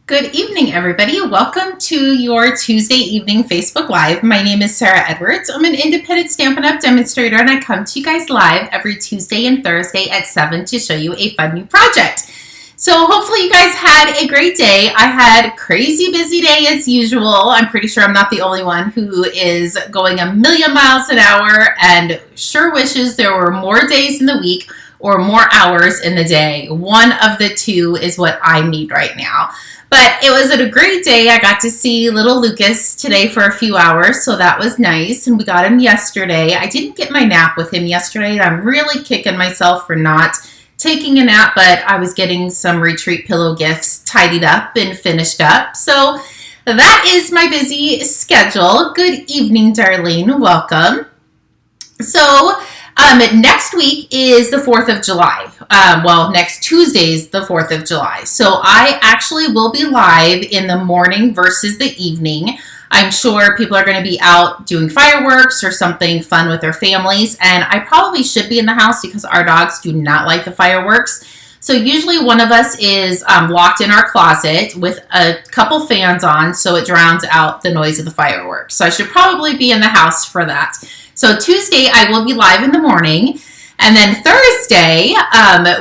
Good evening, everybody. Welcome to your Tuesday evening Facebook Live. My name is Sarah Edwards. I'm an independent Stampin' Up! Demonstrator, and I come to you guys live every Tuesday and Thursday at 7 to show you a fun new project. So hopefully you guys had a great day. I had a crazy busy day as usual. I'm pretty sure I'm not the only one who is going a million miles an hour and sure wishes there were more days in the week or more hours in the day. One of the two is what I need right now. But it was a great day. I got to see little Lucas today for a few hours, so that was nice. And we got him yesterday. I didn't get my nap with him yesterday. I'm really kicking myself for not taking a nap, but I was getting some retreat pillow gifts tidied up and finished up. So that is my busy schedule. Good evening, Darlene. Welcome. So next week is the 4th of July. Next Tuesday is the 4th of July. So I actually will be live in the morning versus the evening. I'm sure people are going to be out doing fireworks or something fun with their families. And I probably should be in the house because our dogs do not like the fireworks. So usually one of us is locked in our closet with a couple fans on so it drowns out the noise of the fireworks. So I should probably be in the house for that. So Tuesday, I will be live in the morning. And then Thursday,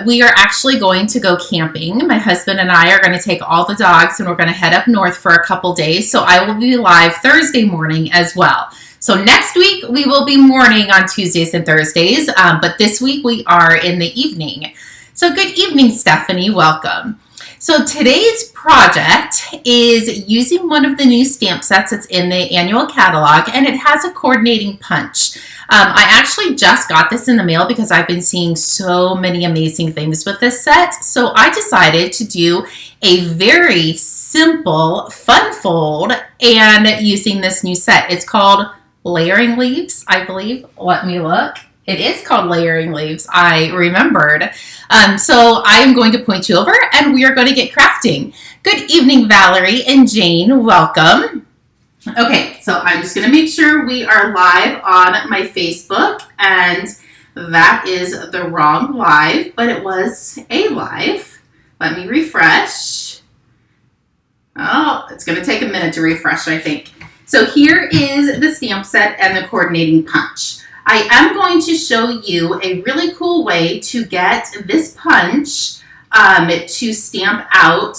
we are actually going to go camping. My husband and I are going to take all the dogs and we're going to head up north for a couple days. So I will be live Thursday morning as well. So next week, we will be morning on Tuesdays and Thursdays. But this week, we are in the evening. So good evening, Stephanie. Welcome. So today's project is using one of the new stamp sets that's in the annual catalog, and it has a coordinating punch. I actually just got this in the mail because I've been seeing so many amazing things with this set. So I decided to do a very simple fun fold and using this new set. It's called Layering Leaves, I believe. Let me look. It is called Layering Leaves. I remembered. So I am going to point you over and we are going to get crafting. Good evening, Valerie and Jane. Welcome. Okay, so I'm just going to make sure we are live on my Facebook, and that is the wrong live, but it was a live. Let me refresh. Oh, it's going to take a minute to refresh, I think. So here is the stamp set and the coordinating punch. I am going to show you a really cool way to get this punch to stamp out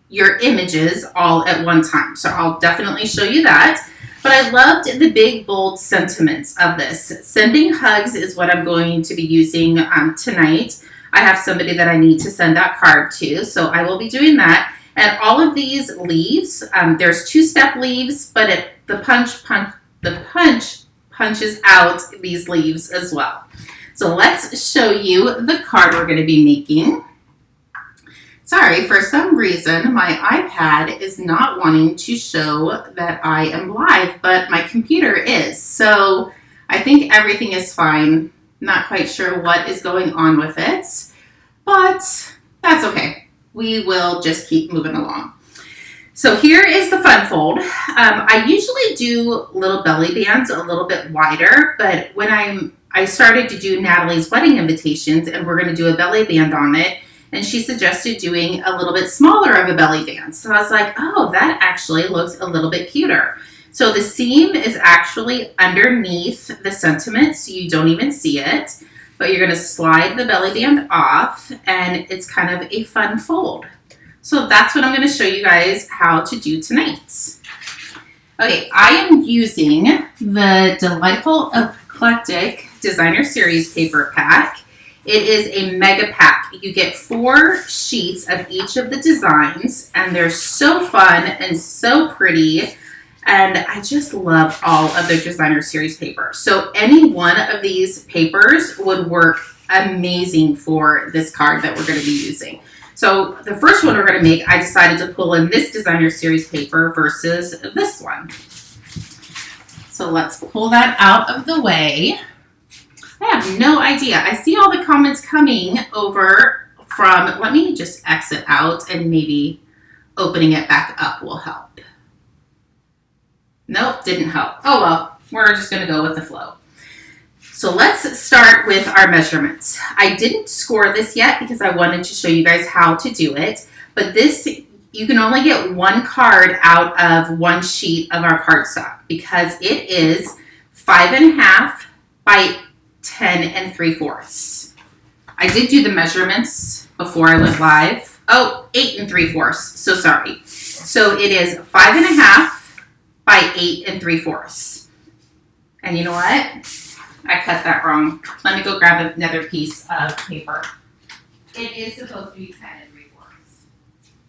your images all at one time. So I'll definitely show you that. But I loved the big, bold sentiments of this. Sending hugs is what I'm going to be using tonight. I have somebody that I need to send that card to, so I will be doing that. And all of these leaves, there's two-step leaves, but the punch punches out these leaves as well. So let's show you the card we're going to be making. Sorry, for some reason my iPad is not wanting to show that I am live, but my computer is. So I think everything is fine. Not quite sure what is going on with it, but that's okay. We will just keep moving along. So here is the fun fold. I usually do little belly bands a little bit wider, but when I started to do Natalie's wedding invitations and we're going to do a belly band on it, and she suggested doing a little bit smaller of a belly band. So I was like, oh, that actually looks a little bit cuter. So the seam is actually underneath the sentiment, so you don't even see it, but you're going to slide the belly band off, and it's kind of a fun fold. So that's what I'm going to show you guys how to do tonight. Okay, I am using the Delightful Eclectic Designer Series paper pack. It is a mega pack. You get 4 sheets of each of the designs, and they're so fun and so pretty. And I just love all of the Designer Series paper. So any one of these papers would work amazing for this card that we're going to be using. So the first one we're going to make, I decided to pull in this Designer Series paper versus this one. So let's pull that out of the way. I have no idea. I see all the comments coming over from, let me just exit out and maybe opening it back up will help. Nope, didn't help. Oh well, we're just going to go with the flow. So let's start with our measurements. I didn't score this yet because I wanted to show you guys how to do it, but this you can only get one card out of one sheet of our cardstock because it is 5.5 by 10 3/4. I did do the measurements before I went live. Oh, 8 3/4. So sorry. So it is 5.5 by 8 3/4. And you know what? I cut that wrong. Let me go grab another piece of paper. It is supposed to be 10 3/4.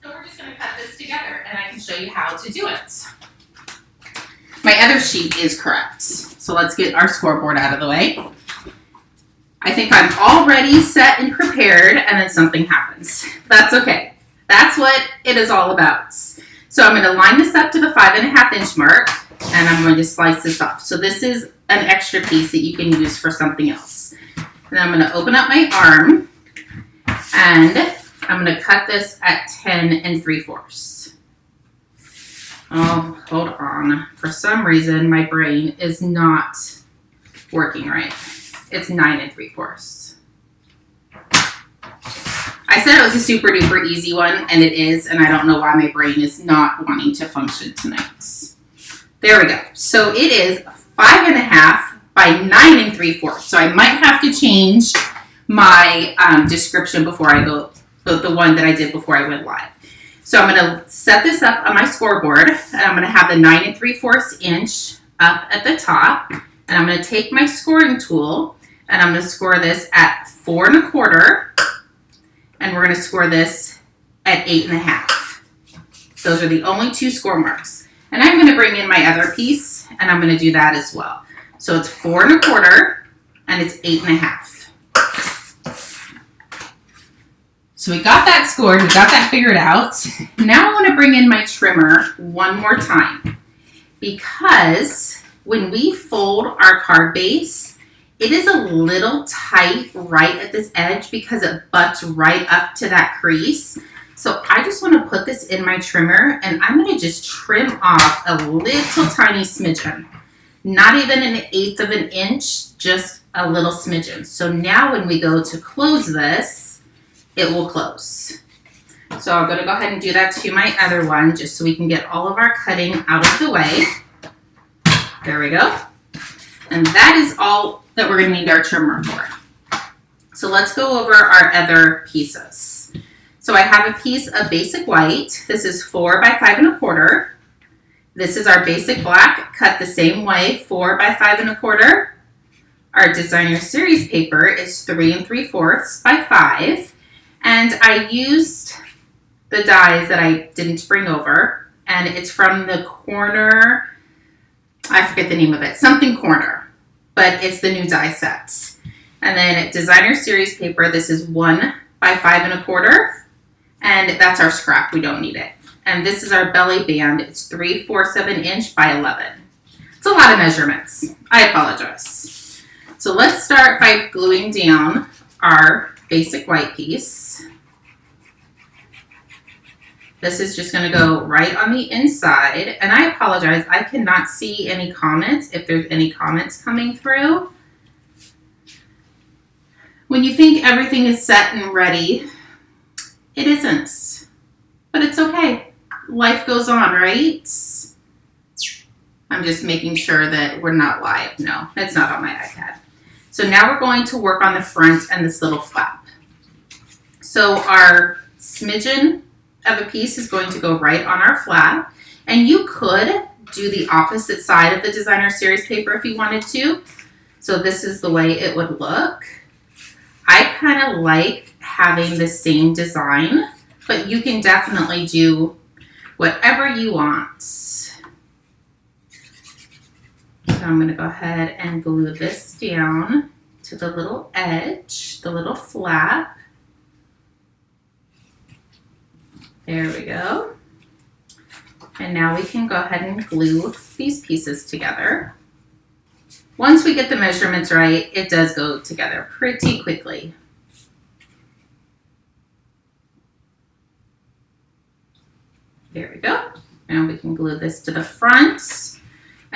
So we're just going to cut this together and I can show you how to do it. My other sheet is correct. So let's get our scoreboard out of the way. I think I'm all ready, set, and prepared, and then something happens. That's okay. That's what it is all about. So I'm going to line this up to the 5.5 inch mark, and I'm going to slice this off. So this is an extra piece that you can use for something else. And I'm going to open up my arm, and I'm going to cut this at 10 3/4. Oh, hold on. For some reason, my brain is not working right. It's 9 3/4. I said it was a super duper easy one, and it is, and I don't know why my brain is not wanting to function tonight. There we go. So it is 5.5 by 9 3/4. So I might have to change my description before I go, the one that I did before I went live. So I'm going to set this up on my scoreboard, and I'm going to have the 9 3/4 inch up at the top, and I'm going to take my scoring tool, and I'm going to score this at 4 1/4, and we're going to score this at 8.5. Those are the only two score marks. And I'm going to bring in my other piece, and I'm going to do that as well. So it's 4 1/4, and it's 8.5. So we got that scored, we got that figured out. Now I want to bring in my trimmer one more time, because when we fold our card base, it is a little tight right at this edge because it butts right up to that crease. So I just want to put this in my trimmer, and I'm going to just trim off a little tiny smidgen. Not even 1/8 of an inch, just a little smidgen. So now when we go to close this, it will close. So I'm going to go ahead and do that to my other one just so we can get all of our cutting out of the way. There we go. And that is all that we're going to need our trimmer for. So let's go over our other pieces. So I have a piece of basic white. This is 4 by 5 1/4. This is our basic black, cut the same way, 4 by 5 1/4. Our designer series paper is 3 3/4 by 5. And I used the dies that I didn't bring over, and it's from the corner, I forget the name of it, something corner, but it's the new die sets. And then designer series paper, this is 1 by 5 1/4, and that's our scrap, we don't need it. And this is our belly band, it's 3/4 of an inch by 11. It's a lot of measurements, I apologize. So let's start by gluing down our basic white piece. This is just going to go right on the inside, and I apologize, I cannot see any comments, if there's any comments coming through. When you think everything is set and ready, it isn't, but it's okay. Life goes on, right? I'm just making sure that we're not live. No, it's not on my iPad. So now we're going to work on the front and this little flap. So our smidgen of a piece is going to go right on our flap. And you could do the opposite side of the designer series paper if you wanted to. So this is the way it would look. I kind of like having the same design, but you can definitely do whatever you want. So I'm going to go ahead and glue this down to the little edge, the little flap. There we go. And now we can go ahead and glue these pieces together. Once we get the measurements right, it does go together pretty quickly. There we go. Now we can glue this to the front.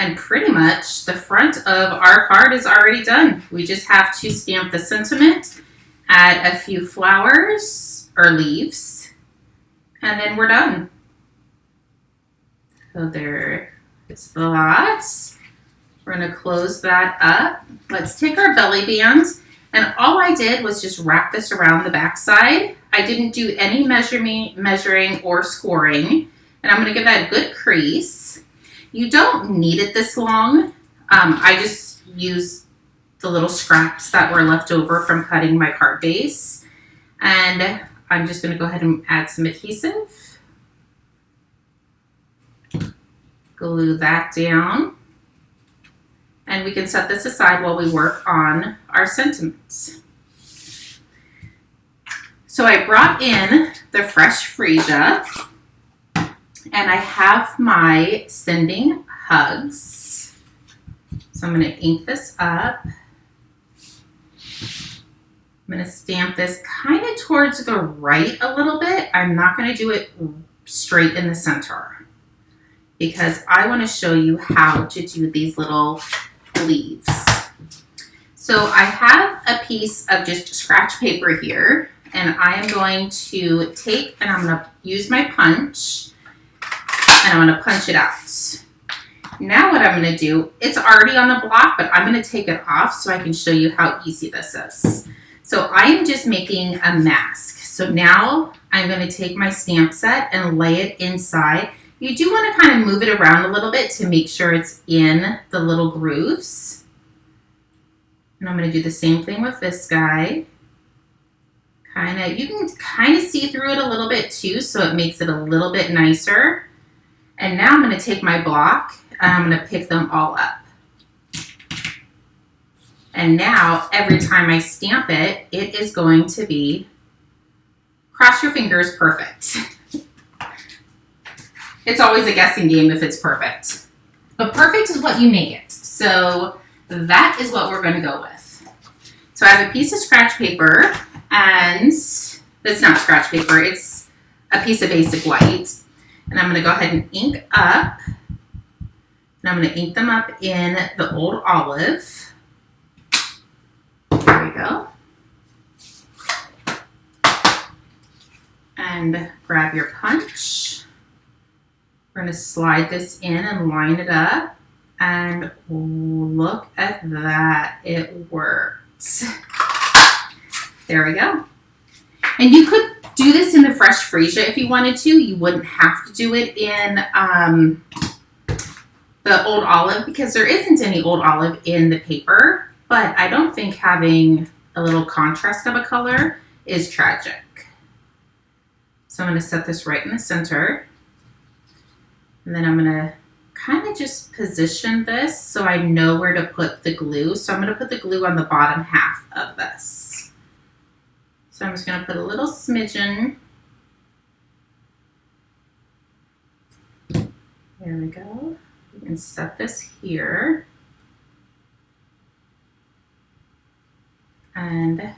And pretty much the front of our card is already done. We just have to stamp the sentiment, add a few flowers or leaves, and then we're done. So there is that. We're going to close that up. Let's take our belly bands, and all I did was just wrap this around the back side. I didn't do any measuring or scoring, and I'm going to give that a good crease. You don't need it this long. I just use the little scraps that were left over from cutting my card base, and I'm just going to go ahead and add some adhesive. Glue that down. And we can set this aside while we work on our sentiments. So I brought in the fresh freesia, and I have my sending hugs. So I'm going to ink this up. I'm going to stamp this kind of towards the right a little bit. I'm not going to do it straight in the center because I want to show you how to do these little leaves. So I have a piece of just scratch paper here, and I am going to take and I'm going to use my punch, and I'm going to punch it out. Now what I'm going to do, it's already on the block, but I'm going to take it off so I can show you how easy this is. So I am just making a mask. So now I'm going to take my stamp set and lay it inside. You do want to kind of move it around a little bit to make sure it's in the little grooves. And I'm going to do the same thing with this guy. You can kind of see through it a little bit too, so it makes it a little bit nicer. And now I'm going to take my block and I'm going to pick them all up. And now every time I stamp it, it is going to be, cross your fingers, perfect. It's always a guessing game if it's perfect. But perfect is what you make it. So that is what we're going to go with. So I have a piece of scratch paper, and it's not scratch paper, it's a piece of basic white. And I'm going to go ahead and ink up. And I'm going to ink them up in the Old Olive. There we go. And grab your punch. We're going to slide this in and line it up. And look at that. It works. There we go. And you could do this in the fresh freesia if you wanted to. You wouldn't have to do it in the Old Olive because there isn't any Old Olive in the paper. But I don't think having a little contrast of a color is tragic. So I'm going to set this right in the center. And then I'm going to kind of just position this so I know where to put the glue. So I'm going to put the glue on the bottom half of this. So I'm just going to put a little smidgen. There we go. You can set this here. And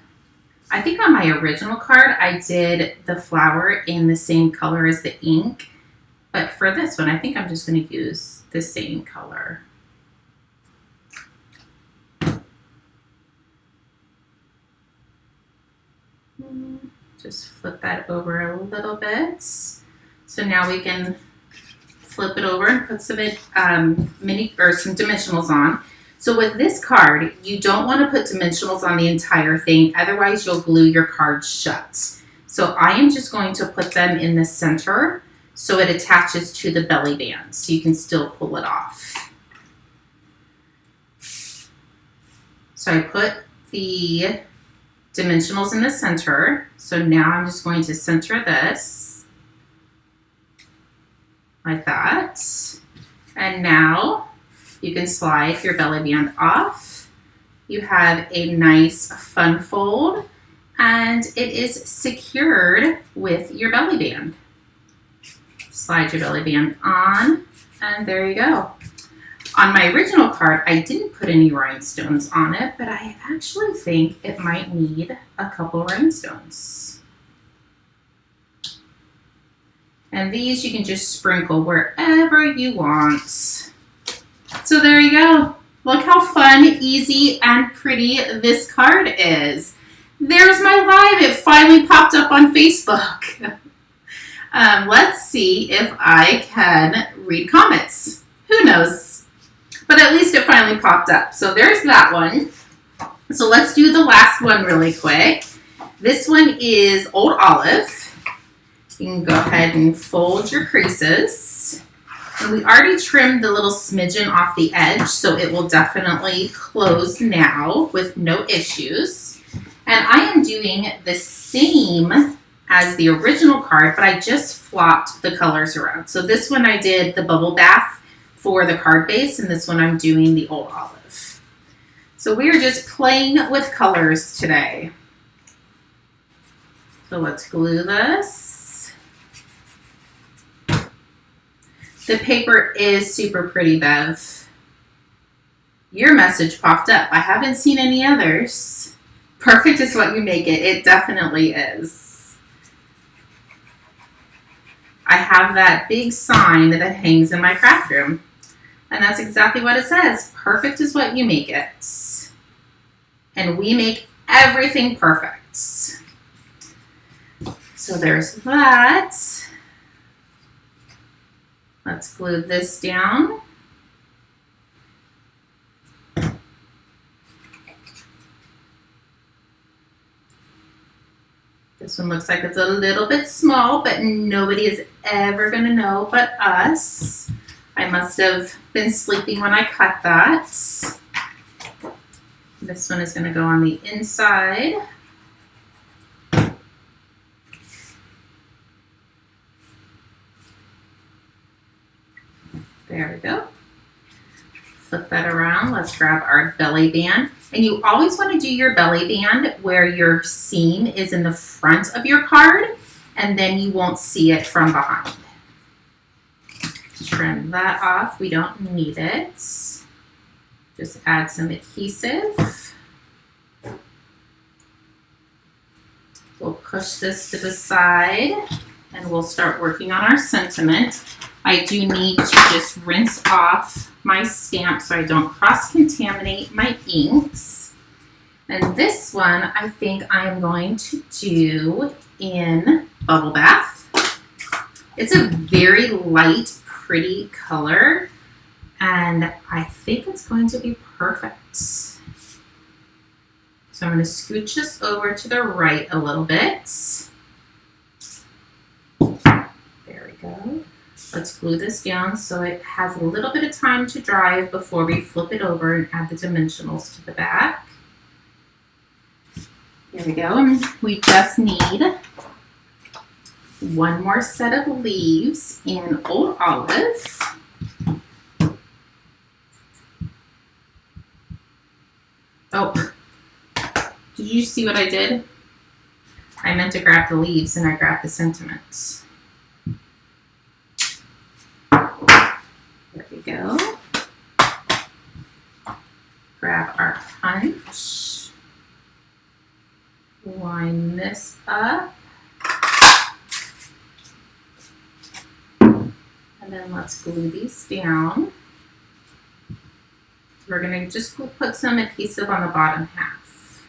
I think on my original card, I did the flower in the same color as the ink. But for this one, I think I'm just going to use the same color. Just flip that over a little bit. So now we can flip it over and put some some dimensionals on. So with this card, you don't want to put dimensionals on the entire thing, otherwise you'll glue your card shut. So I am just going to put them in the center so it attaches to the belly band, so you can still pull it off. So I put the dimensionals in the center. So now I'm just going to center this like that. And now you can slide your belly band off. You have a nice fun fold, and it is secured with your belly band. Slide your belly band on, and there you go. On my original card, I didn't put any rhinestones on it, but I actually think it might need a couple rhinestones. And these you can just sprinkle wherever you want. So there you go. Look how fun, easy, and pretty this card is. There's my live. It finally popped up on Facebook. Let's see if I can read comments. Who knows? But at least it finally popped up. So there's that one. So let's do the last one really quick. This one is Old Olive. You can go ahead and fold your creases. And we already trimmed the little smidgen off the edge, so it will definitely close now with no issues. And I am doing the same as the original card, but I just flopped the colors around. So this one I did the bubble bath for the card base, and this one I'm doing the Old Olive. So we are just playing with colors today. So let's glue this. The paper is super pretty, Bev. Your message popped up. I haven't seen any others. Perfect is what you make it. It definitely is. I have that big sign that hangs in my craft room. And that's exactly what it says. Perfect is what you make it. And we make everything perfect. So there's that. Let's glue this down. This one looks like it's a little bit small, but nobody is ever going to know but us. I must have been sleeping when I cut that. This one is going to go on the inside. There we go. Flip that around. Let's grab our belly band. And you always want to do your belly band where your seam is in the front of your card, and then you won't see it from behind. Trim that off. We don't need it. Just add some adhesive. We'll push this to the side, and we'll start working on our sentiment. I do need to just rinse off my stamp so I don't cross-contaminate my inks. And this one, I think I'm going to do in Bubble Bath. It's a very light, pretty color, and I think it's going to be perfect. So I'm going to scooch this over to the right a little bit. There we go. Let's glue this down so it has a little bit of time to dry before we flip it over and add the dimensionals to the back. There we go. And we just need one more set of leaves in Old Olive. Oh, did you see what I did? I meant to grab the leaves and I grabbed the sentiments. There we go. Grab our punch. Line this up. And then let's glue these down. So we're going to just put some adhesive on the bottom half.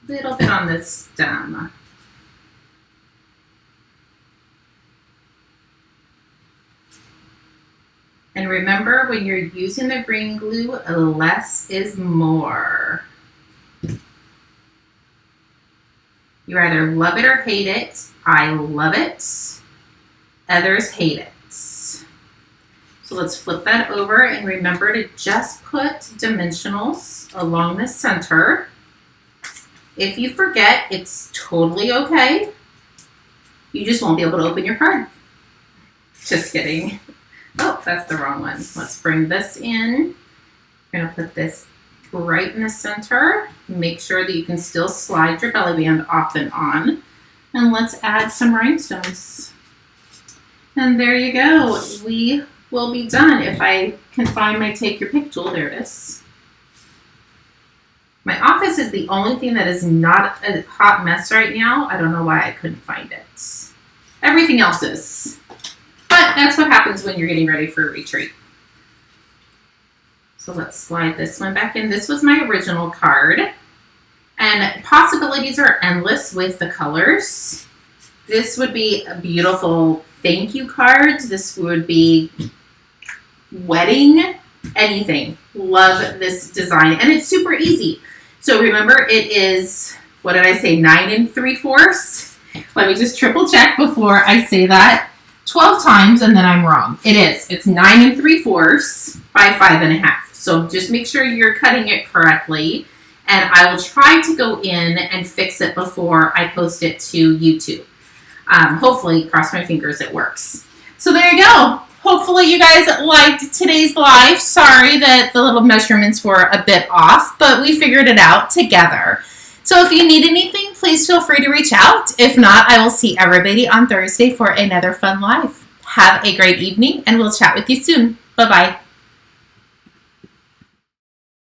A little bit on the stem. And remember, when you're using the green glue, less is more. You either love it or hate it. I love it. Others hate it. So let's flip that over and remember to just put dimensionals along the center. If you forget, it's totally okay. You just won't be able to open your card. Just kidding. Oh, that's the wrong one. Let's bring this in. We're going to put this right in the center. Make sure that you can still slide your belly band off and on. And let's add some rhinestones. And there you go. We will be done. If I can find my take your pick tool, there it is. My office is the only thing that is not a hot mess right now. I don't know why I couldn't find it. Everything else is. But that's what happens when you're getting ready for a retreat. So let's slide this one back in. This was my original card. And possibilities are endless with the colors. This would be a beautiful thank you cards. This would be wedding, anything. Love this design. And it's super easy. So remember, it is, what did I say, 9 3/4? Let me just triple check before I say that 12 times and then I'm wrong. It is. It's 9 3/4 by 5 1/2. So just make sure you're cutting it correctly. And I will try to go in and fix it before I post it to YouTube. Hopefully, cross my fingers, it works. So there you go. Hopefully you guys liked today's live. Sorry that the little measurements were a bit off, but we figured it out together. So if you need anything, please feel free to reach out. If not, I will see everybody on Thursday for another fun live. Have a great evening, and we'll chat with you soon. Bye-bye.